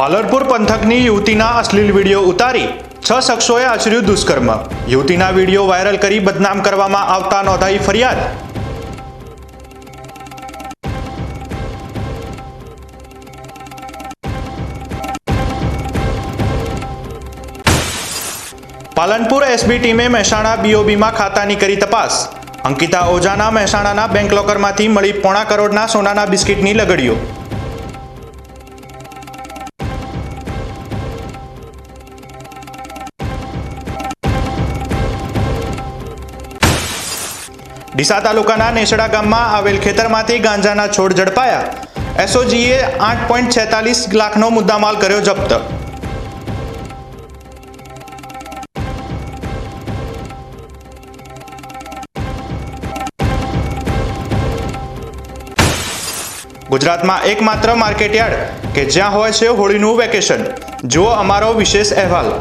પાલનપુર પંથકની યુવતીના અશ્લીલ વિડીયો ઉતારી 6 શખ્સોએ આચર્યું દુષ્કર્મ। યુવતીના વિડીયો વાયરલ કરી બદનામ કરવામાં આવતા નોંધાઈ ફરિયાદ। પાલનપુર એસબી ટીમે મહેસાણા બીઓબીમાં ખાતાની કરી તપાસ। અંકિતા ઓઝાના મહેસાણાના બેંક લોકરમાંથી મળી 1.25 કરોડના સોનાના બિસ્કિટની લગડીઓ। ડીસા તાલુકાના નેસડા ગામમાં આવેલ ખેતરમાંથી ગાંજાના છોડ ઝડપાયા। એસઓજીએ 8.46 લાખનો મુદ્દામાલ કર્યો જપ્ત। ગુજરાતમાં એકમાત્ર માર્કેટયાર્ડ કે જ્યાં હોય છે હોળીનું વેકેશન। જુઓ અમારો વિશેષ અહેવાલ।